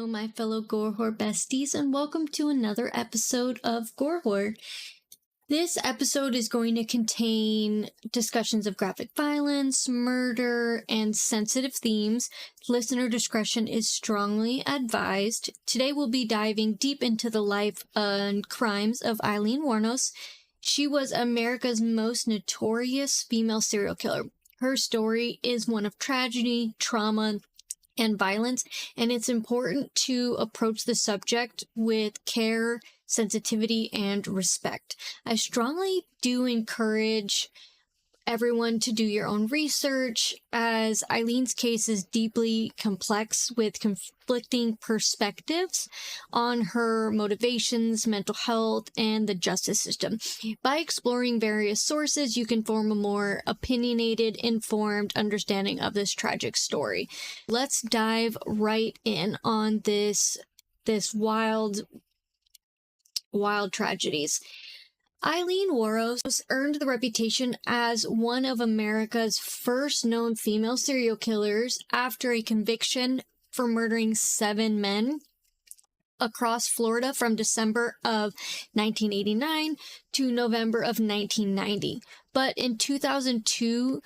my fellow Gore Horror besties, and welcome to another episode of Gore Horror. This episode is going to contain discussions of graphic violence, murder, and sensitive themes. Listener discretion is strongly advised. Today we'll be diving deep into the life and crimes of Aileen Wuornos. She was America's most notorious female serial killer. Her story is one of tragedy, trauma, and violence, and it's important to approach the subject with care, sensitivity, and respect. I strongly do encourage everyone to do your own research, as Aileen's case is deeply complex with conflicting perspectives on her motivations, mental health, and the justice system. By exploring various sources, you can form a more opinionated, informed understanding of this tragic story. Let's dive right in on this wild tragedies. Aileen Wuornos earned the reputation as one of America's first known female serial killers after a conviction for murdering 7 men across Florida from December of 1989 to November of 1990. But in 2002,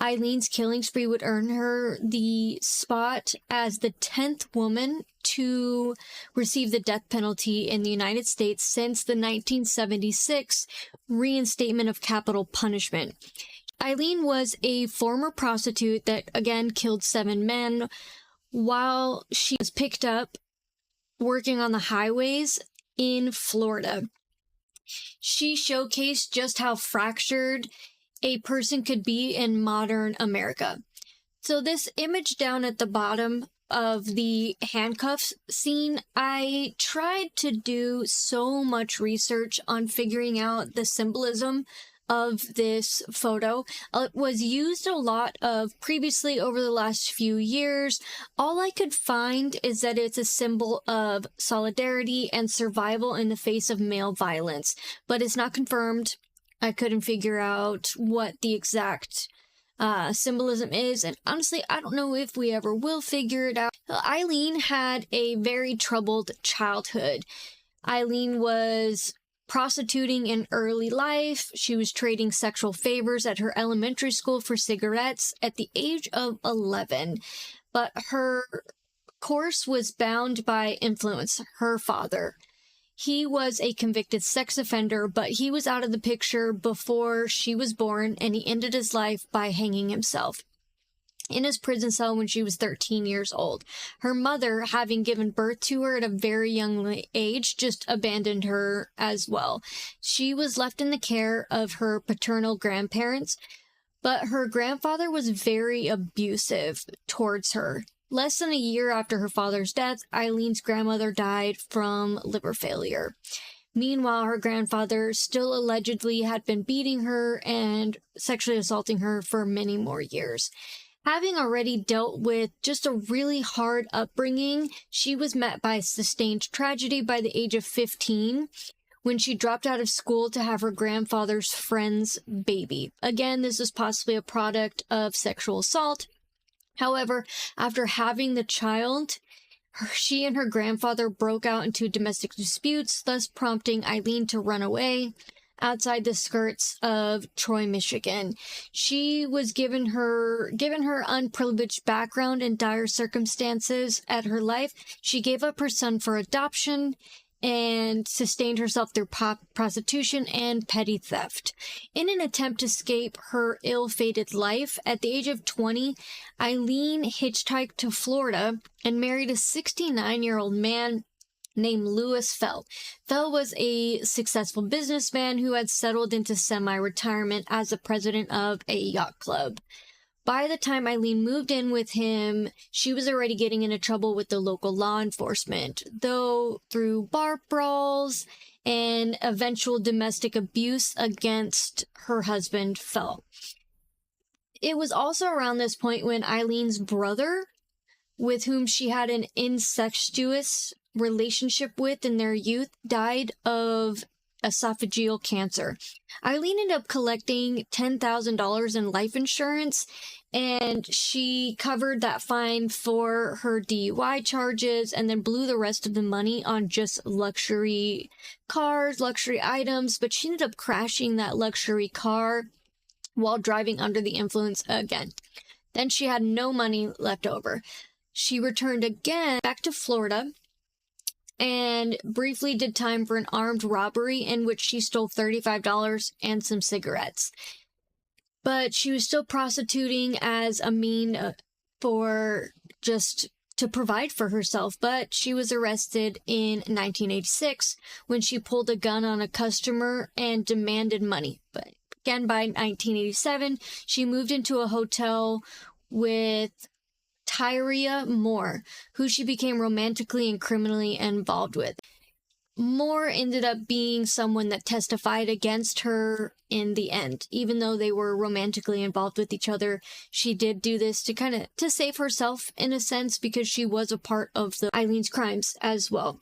Aileen's killing spree would earn her the spot as the 10th woman to receive the death penalty in the United States since the 1976 reinstatement of capital punishment. Aileen was a former prostitute that again killed 7 men while she was picked up working on the highways in Florida. She showcased just how fractured a person could be in modern America. So this image down at the bottom of the handcuffs scene, I tried to do so much research on figuring out the symbolism of this photo. It was used a lot of previously over the last few years. All I could find is that it's a symbol of solidarity and survival in the face of male violence, but it's not confirmed. I couldn't figure out what the exact symbolism is, and honestly, I don't know if we ever will figure it out. Aileen had a very troubled childhood. Aileen was prostituting in early life. She was trading sexual favors at her elementary school for cigarettes at the age of 11, but her course was bound by influence. Her father, he was a convicted sex offender, but he was out of the picture before she was born, and he ended his life by hanging himself in his prison cell when she was 13 years old. Her mother, having given birth to her at a very young age, just abandoned her as well. She was left in the care of her paternal grandparents, but her grandfather was very abusive towards her. Less than a year after her father's death, Aileen's grandmother died from liver failure. Meanwhile, her grandfather still allegedly had been beating her and sexually assaulting her for many more years. Having already dealt with just a really hard upbringing, she was met by sustained tragedy by the age of 15 when she dropped out of school to have her grandfather's friend's baby. Again, this is possibly a product of sexual assault. However, after having the child, she and her grandfather broke out into domestic disputes, thus prompting Aileen to run away outside the skirts of Troy, Michigan. She was given her unprivileged background and dire circumstances at her life. She gave up her son for adoption and sustained herself through prostitution and petty theft. In an attempt to escape her ill-fated life, at the age of 20, Aileen hitchhiked to Florida and married a 69-year-old man named Louis Fell. Fell was a successful businessman who had settled into semi-retirement as the president of a yacht club. By the time Aileen moved in with him, she was already getting into trouble with the local law enforcement, though through bar brawls and eventual domestic abuse against her husband, Fell. It was also around this point when Aileen's brother, with whom she had an incestuous relationship with in their youth, died of esophageal cancer. Aileen ended up collecting $10,000 in life insurance, and she covered that fine for her DUI charges and then blew the rest of the money on just luxury cars, luxury items. But she ended up crashing that luxury car while driving under the influence again. Then she had no money left over. She returned again back to Florida and briefly did time for an armed robbery in which she stole $35 and some cigarettes. But she was still prostituting as a mean for just to provide for herself. But she was arrested in 1986 when she pulled a gun on a customer and demanded money. But again, by 1987, she moved into a hotel with Tyria Moore, who she became romantically and criminally involved with. Moore ended up being someone that testified against her in the end. Even though they were romantically involved with each other, she did do this to save herself in a sense, because she was a part of Aileen's crimes as well.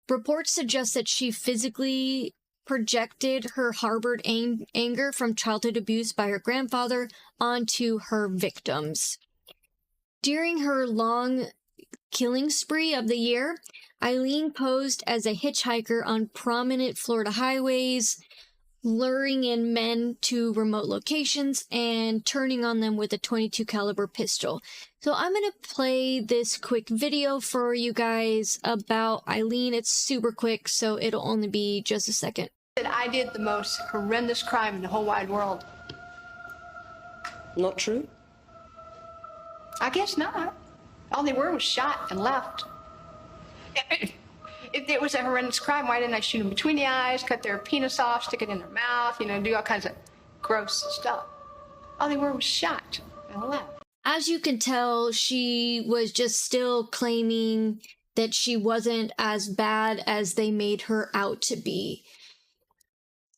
Reports suggest that she physically projected her harbored anger from childhood abuse by her grandfather onto her victims. During her long killing spree of the year, Aileen posed as a hitchhiker on prominent Florida highways, luring in men to remote locations and turning on them with a .22 caliber pistol. So I'm going to play this quick video for you guys about Aileen. It's super quick, so it'll only be just a second. I did the most horrendous crime in the whole wide world. Not true? I guess not. All they were was shot and left. If it was a horrendous crime, why didn't I shoot them between the eyes, cut their penis off, stick it in their mouth, do all kinds of gross stuff? All they were was shot and left. As you can tell, she was just still claiming that she wasn't as bad as they made her out to be.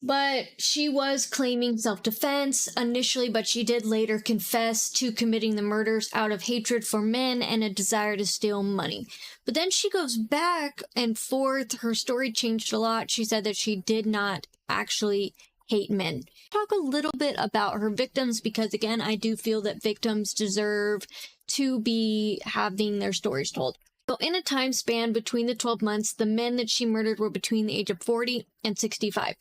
But she was claiming self-defense initially, but she did later confess to committing the murders out of hatred for men and a desire to steal money. But then she goes back and forth. Her story changed a lot. She said that she did not actually hate men. Talk a little bit about her victims, because again, I do feel that victims deserve to be having their stories told. So in a time span between the 12 months, the men that she murdered were between the age of 40 and 65.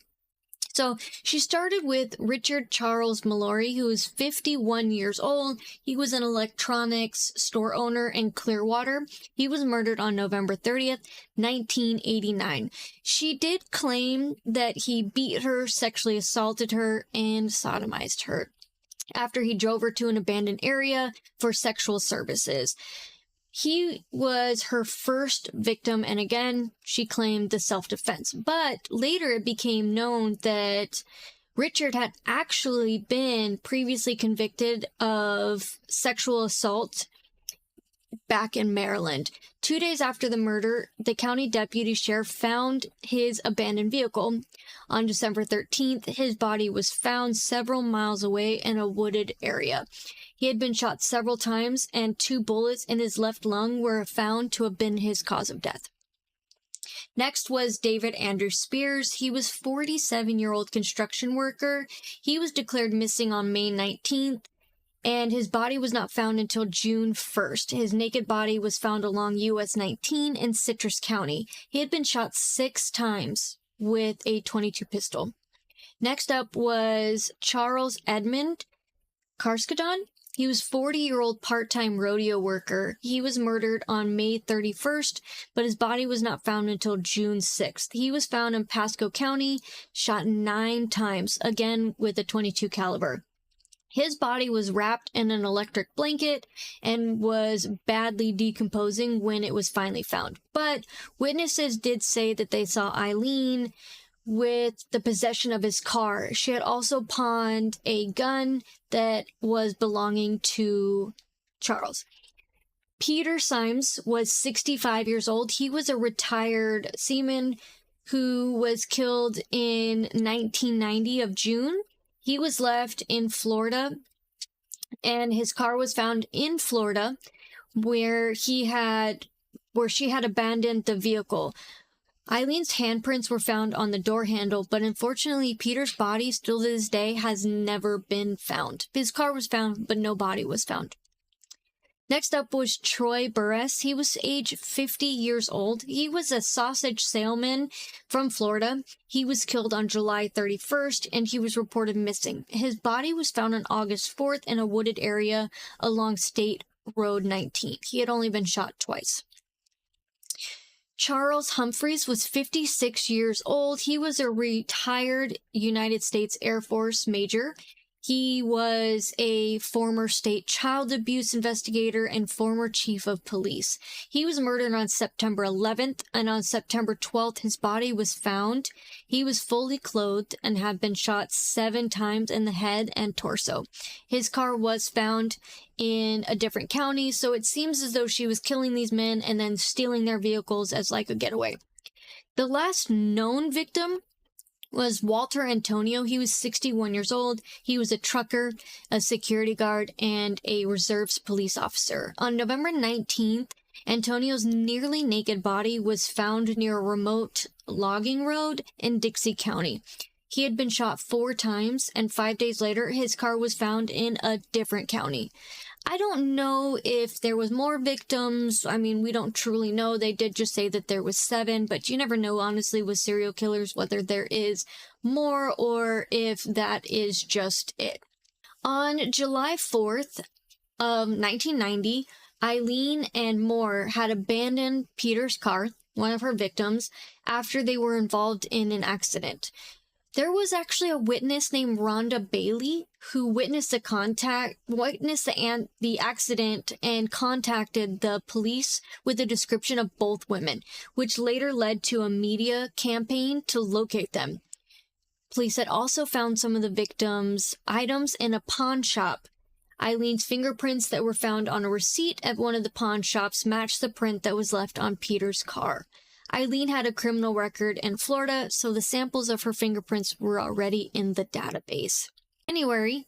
So she started with Richard Charles Mallory, who was 51 years old. He was an electronics store owner in Clearwater. He was murdered on November 30th, 1989. She did claim that he beat her, sexually assaulted her, and sodomized her after he drove her to an abandoned area for sexual services. He was her first victim, and again, she claimed the self-defense. But later it became known that Richard had actually been previously convicted of sexual assault back in Maryland. 2 days after the murder, the county deputy sheriff found his abandoned vehicle. On December 13th, his body was found several miles away in a wooded area. He had been shot several times, and 2 bullets in his left lung were found to have been his cause of death. Next was David Andrew Spears. He was a 47-year-old construction worker. He was declared missing on May 19th, and his body was not found until June 1st. His naked body was found along US 19 in Citrus County. He had been shot 6 times with a .22 pistol. Next up was Charles Edmund Carskadon. He was a 40-year-old part-time rodeo worker. He was murdered on May 31st, but his body was not found until June 6th. He was found in Pasco County, shot 9 times, again with a .22 caliber. His body was wrapped in an electric blanket and was badly decomposing when it was finally found. But witnesses did say that they saw Aileen with the possession of his car. She had also pawned a gun that was belonging to Charles. Peter Symes was 65 years old. He was a retired seaman who was killed in 1990 of June. He was left in Florida, and his car was found in Florida where she had abandoned the vehicle. Eileen's handprints were found on the door handle, but unfortunately, Peter's body, still to this day, has never been found. His car was found, but no body was found. Next up was Troy Burress. He was age 50 years old. He was a sausage salesman from Florida. He was killed on July 31st, and he was reported missing. His body was found on August 4th in a wooded area along State Road 19. He had only been shot twice. Charles Humphreys was 56 years old. He was a retired United States Air Force major. He was a former state child abuse investigator and former chief of police. He was murdered on September 11th, and on September 12th, his body was found. He was fully clothed and had been shot 7 times in the head and torso. His car was found in a different county, so it seems as though she was killing these men and then stealing their vehicles as like a getaway. The last known victim was Walter Antonio. He was 61 years old. He was a trucker, a security guard, and a reserves police officer. On November 19th, Antonio's nearly naked body was found near a remote logging road in Dixie County. He had been shot 4 times, and 5 days later, his car was found in a different county. I don't know if there was more victims. I mean, we don't truly know. They did just say that there was 7, but you never know, honestly, with serial killers, whether there is more or if that is just it. On July 4th of 1990, Aileen and Moore had abandoned Peter's car, one of her victims, after they were involved in an accident. There was actually a witness named Rhonda Bailey who witnessed the accident and contacted the police with a description of both women, which later led to a media campaign to locate them. Police had also found some of the victims' items in a pawn shop. Eileen's fingerprints that were found on a receipt at one of the pawn shops matched the print that was left on Peter's car. Aileen had a criminal record in Florida, so the samples of her fingerprints were already in the database. January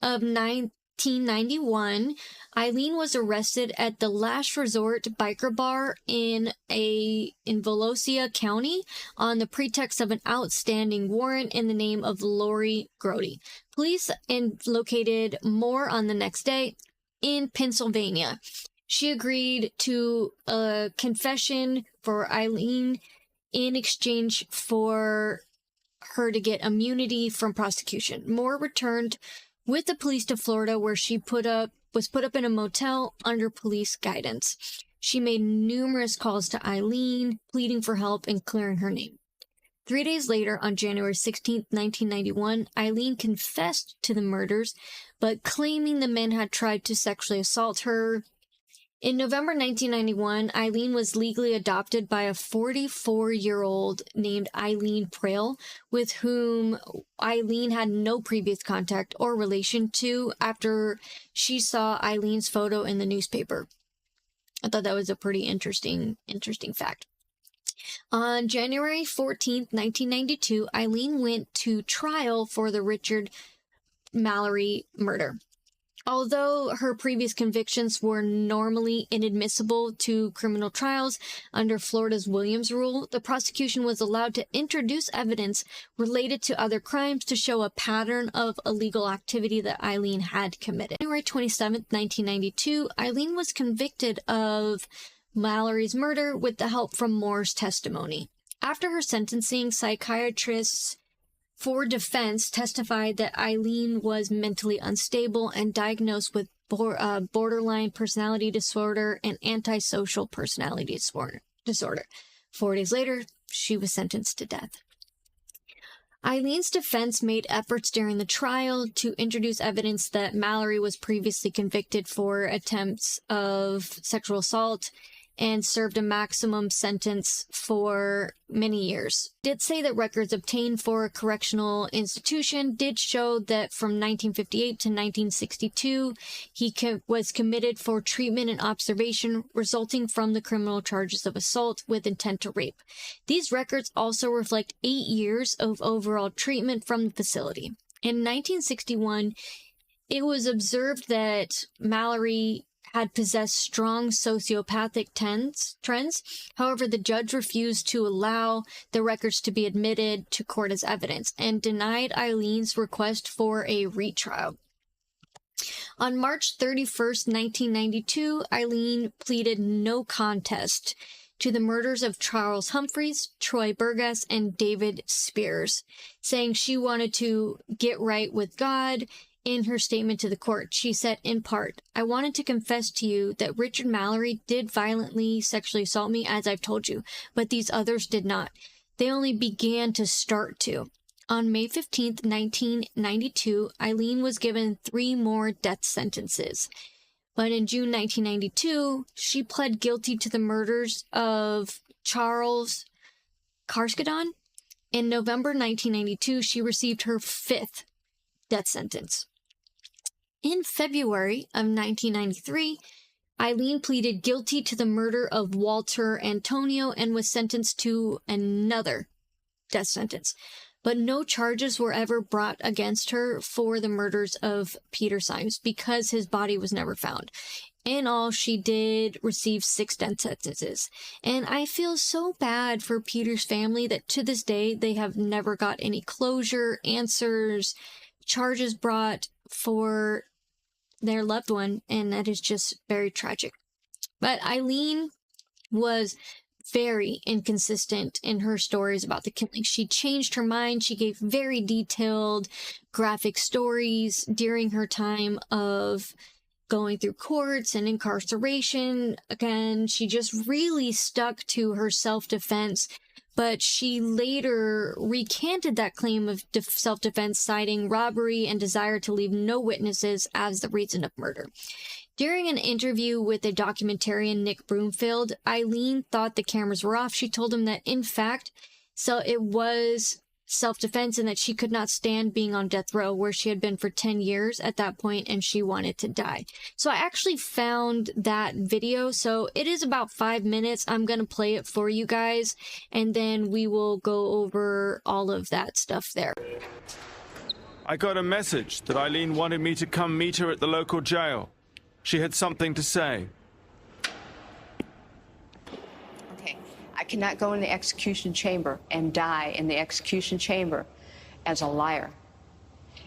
of 1991, Aileen was arrested at the Last Resort biker bar in Volusia County on the pretext of an outstanding warrant in the name of Lori Grody. Police located Moore on the next day in Pennsylvania. She agreed to a confession for Aileen in exchange for her to get immunity from prosecution. Moore returned with the police to Florida, where she was put up in a motel under police guidance. She made numerous calls to Aileen, pleading for help and clearing her name. 3 days later, on January 16, 1991, Aileen confessed to the murders, but claiming the men had tried to sexually assault her. In November 1991, Aileen was legally adopted by a 44-year-old named Eileen Prale, with whom Aileen had no previous contact or relation to after she saw Eileen's photo in the newspaper. I thought that was a pretty interesting fact. On January 14, 1992, Aileen went to trial for the Richard Mallory murder. Although her previous convictions were normally inadmissible to criminal trials under Florida's Williams rule, the prosecution was allowed to introduce evidence related to other crimes to show a pattern of illegal activity that Aileen had committed. January 27, 1992, Aileen was convicted of Mallory's murder with the help from Moore's testimony. After her sentencing, psychiatrists for defense testified that Aileen was mentally unstable and diagnosed with borderline personality disorder and antisocial personality disorder. 4 days later, she was sentenced to death. Eileen's defense made efforts during the trial to introduce evidence that Mallory was previously convicted for attempts of sexual assault and served a maximum sentence for many years. Did say that records obtained for a correctional institution did show that from 1958 to 1962, he was committed for treatment and observation resulting from the criminal charges of assault with intent to rape. These records also reflect 8 years of overall treatment from the facility. In 1961, it was observed that Mallory had possessed strong sociopathic trends. However, the judge refused to allow the records to be admitted to court as evidence and denied Aileen's request for a retrial. On March 31st, 1992, Aileen pleaded no contest to the murders of Charles Humphreys, Troy Burgess, and David Spears, saying she wanted to get right with God. In her statement to the court, she said, in part, "I wanted to confess to you that Richard Mallory did violently sexually assault me, as I've told you, but these others did not. They only began to start to." On May 15th, 1992, Aileen was given 3 more death sentences. But in June 1992, she pled guilty to the murders of Charles Carskadon. In November 1992, she received her 5th death sentence. In February of 1993, Aileen pleaded guilty to the murder of Walter Antonio and was sentenced to another death sentence. But no charges were ever brought against her for the murders of Peter Symes because his body was never found. In all, she did receive 6 death sentences. And I feel so bad for Peter's family that to this day, they have never got any closure, answers, charges brought for their loved one, and that is just very tragic. But Aileen was very inconsistent in her stories about the killing. She changed her mind. She gave very detailed, graphic stories during her time of going through courts and incarceration. Again, she just really stuck to her self-defense, but she later recanted that claim of self-defense, citing robbery and desire to leave no witnesses as the reason of murder. During an interview with a documentarian, Nick Broomfield, Aileen thought the cameras were off. She told him that, in fact, so it was self-defense and that she could not stand being on death row, where she had been for 10 years at that point, and she wanted to die. So I actually found that video. So it is about 5 minutes. I'm going to play it for you guys, and then we will go over all of that stuff there. I got a message that Aileen wanted me to come meet her at the local jail. She had something to say. Okay, I cannot go in the execution chamber and die in the execution chamber as a liar.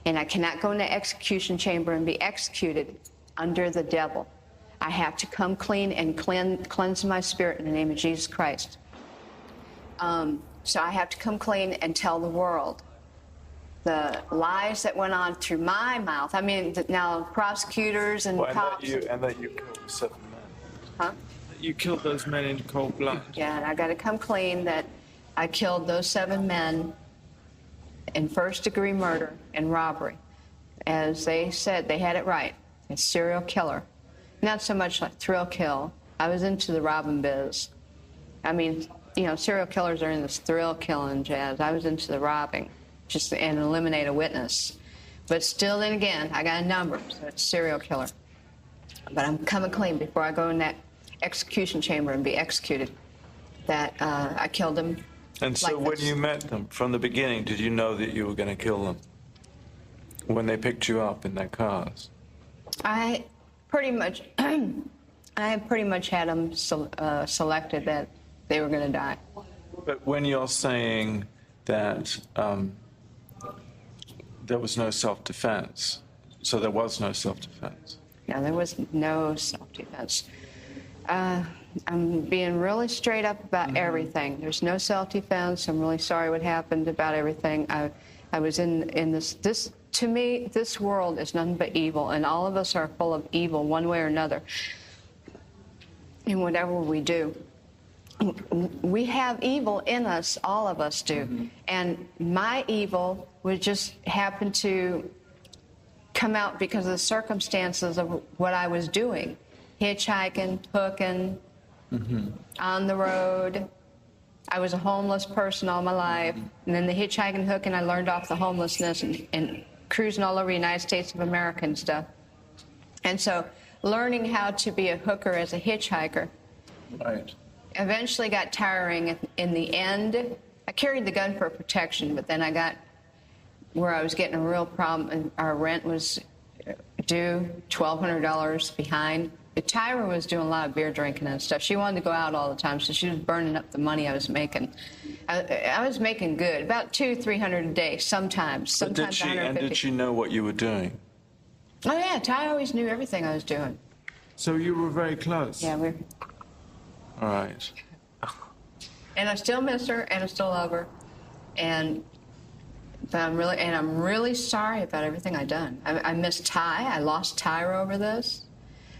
And I cannot go in the execution chamber and be executed under the devil. I have to come clean and cleanse my spirit in the name of Jesus Christ. So I have to come clean and tell the world the lies that went on through my mouth. I mean, now prosecutors and cops. And that you killed 7 men. Huh? You killed those men in cold blood. Yeah, and I got to come clean that I killed those 7 men in first-degree murder and robbery. As they said, they had it right. A serial killer. Not so much like thrill kill. I was into the robbing biz. I mean, you know, serial killers are in this thrill killing jazz. I was into the robbing. Just and eliminate a witness. But still, then again, I got a number, so it's serial killer. But I'm coming clean before I go in that execution chamber and be executed, that I killed them. And so like when this. you met them, from the beginning, did you know that you were going to kill them? When they picked you up in their cars? I pretty much had them selected that they were going to die. But when you're saying that there was no self-defense, so there was no self-defense? Yeah, there was no self-defense. I'm being really straight up about everything. There's no self-defense. I'm really sorry what happened about everything. I was in this, to me, this world is nothing but evil, and all of us are full of evil one way or another in whatever we do. We have evil in us, all of us do. And my evil would just happen to come out because of the circumstances of what I was doing. Hitchhiking, hooking, on the road. I was a homeless person all my life. And then the hitchhiking, hooking, I learned off the homelessness and cruising all over the United States of America and stuff. And so learning how to be a hooker as a hitchhiker. Right. Eventually got tiring. In the end, I carried the gun for protection, but then I got where I was getting a real problem, and our rent was due $1,200 behind. Tyra was doing a lot of beer drinking and stuff. She wanted to go out all the time, so she was burning up the money I was making. I was making good, about $200-300 a day, sometimes. But Sometimes did she know what you were doing? Oh yeah, Ty always knew everything I was doing. So you were very close? Yeah, we're. All right. And I still miss her, and I still love her, but I'm really sorry about everything I done. I miss Ty. I lost Tyra over this.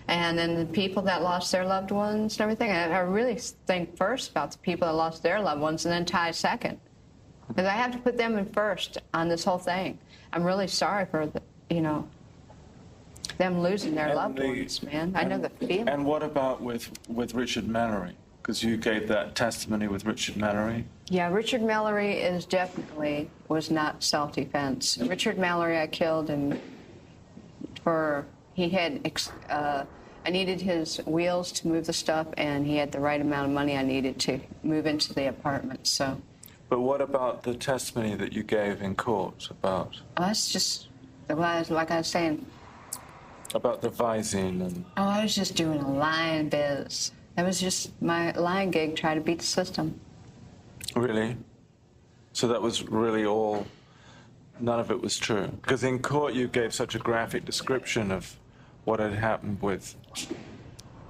And then the people that lost their loved ones and everything. I really think first about the people that lost their loved ones, and then Ty second. Because I have to put them in first on this whole thing. I'm really sorry for, them losing their loved ones, man. I know the feeling. And what about with Richard Mallory? Because you gave that testimony with Richard Mallory. Yeah, Richard Mallory was not self-defense. Richard Mallory I killed, and I needed his wheels to move the stuff, and he had the right amount of money I needed to move into the apartment, so. But what about the testimony that you gave in court about? That's just, like I was saying. About the Visine and... Oh, I was just doing a lying biz. That was just my lying gig, trying to beat the system. Really? So that was really all, none of it was true? Because in court you gave such a graphic description of what had happened with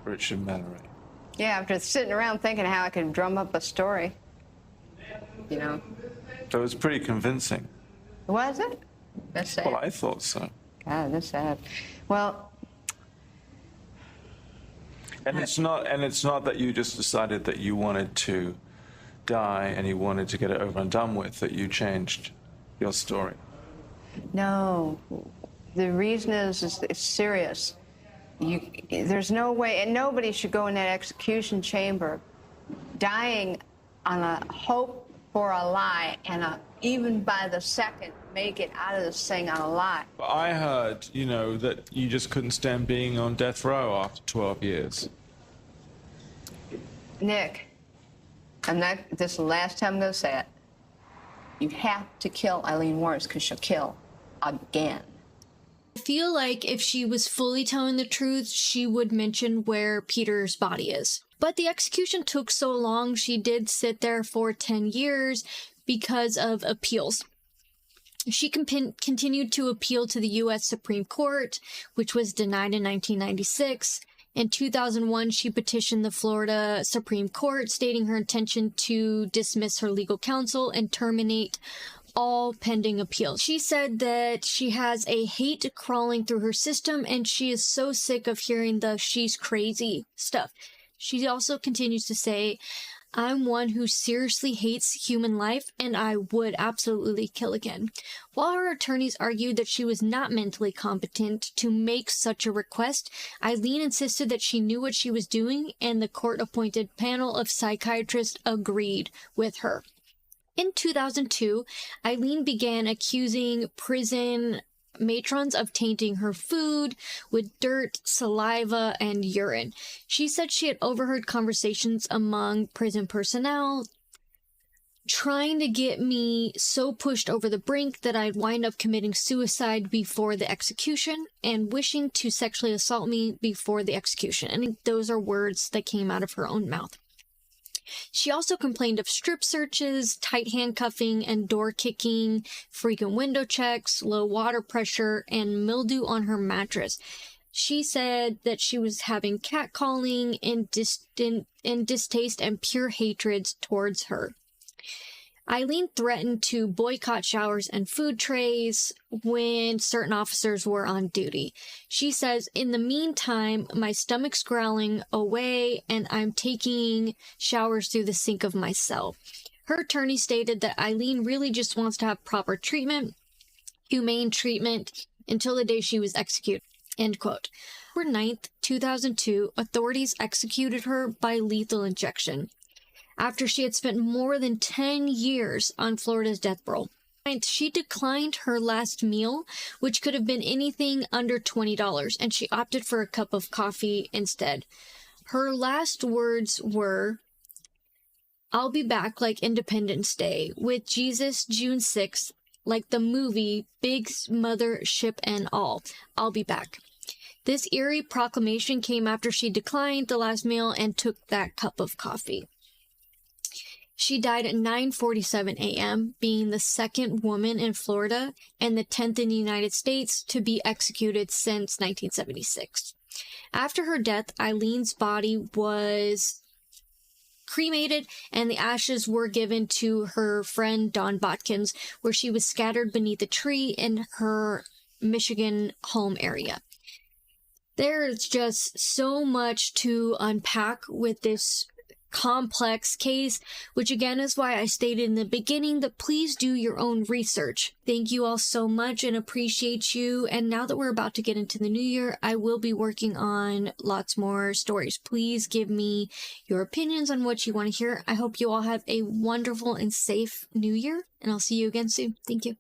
Richard Mallory. Yeah, after sitting around thinking how I could drum up a story, So it was pretty convincing. Was it? That's sad. Well, I thought so. God, that's sad. Well... And it's not that you just decided that you wanted to die and you wanted to get it over and done with, that you changed your story. No. The reason is it's serious. There's no way, and nobody should go in that execution chamber dying on a hope for a lie, and even by the second make it out of this thing on a lie. But I heard, that you just couldn't stand being on death row after 12 years. Nick, this is the last time I'm going to say it. You have to kill Aileen Wuornos because she'll kill again. I feel like if she was fully telling the truth, she would mention where Peter's body is. But the execution took so long, she did sit there for 10 years because of appeals. She continued to appeal to the U.S. Supreme Court, which was denied in 1996. In 2001, she petitioned the Florida Supreme Court, stating her intention to dismiss her legal counsel and terminate all pending appeals. She said that she has a hate crawling through her system, and she is so sick of hearing the "she's crazy" stuff. She also continues to say, "I'm one who seriously hates human life, and I would absolutely kill again." While her attorneys argued that she was not mentally competent to make such a request, Aileen insisted that she knew what she was doing, and the court-appointed panel of psychiatrists agreed with her. In 2002, Aileen began accusing prison matrons of tainting her food with dirt, saliva, and urine. She said she had overheard conversations among prison personnel trying to get me so pushed over the brink that I'd wind up committing suicide before the execution and wishing to sexually assault me before the execution. And those are words that came out of her own mouth. She also complained of strip searches, tight handcuffing and door kicking, frequent window checks, low water pressure, and mildew on her mattress. She said that she was having catcalling and distaste and pure hatred towards her. Aileen threatened to boycott showers and food trays when certain officers were on duty. She says, "In the meantime, my stomach's growling away and I'm taking showers through the sink of my cell." Her attorney stated that Aileen really just wants to have proper treatment, humane treatment, until the day she was executed. End quote. October 9th, 2002, authorities executed her by lethal injection after she had spent more than 10 years on Florida's death row. She declined her last meal, which could have been anything under $20, and she opted for a cup of coffee instead. Her last words were, "I'll be back like Independence Day, with Jesus June 6th, like the movie Big Mother Ship and all. I'll be back." This eerie proclamation came after she declined the last meal and took that cup of coffee. She died at 9:47 a.m., being the second woman in Florida and the 10th in the United States to be executed since 1976. After her death, Aileen's body was cremated and the ashes were given to her friend Dawn Botkins, where she was scattered beneath a tree in her Michigan home area. There's just so much to unpack with this complex case, which again is why I stated in the beginning that please do your own research. Thank you all so much and appreciate you. And now that we're about to get into the new year, I will be working on lots more stories. Please give me your opinions on what you want to hear. I hope you all have a wonderful and safe new year, and I'll see you again soon. Thank you.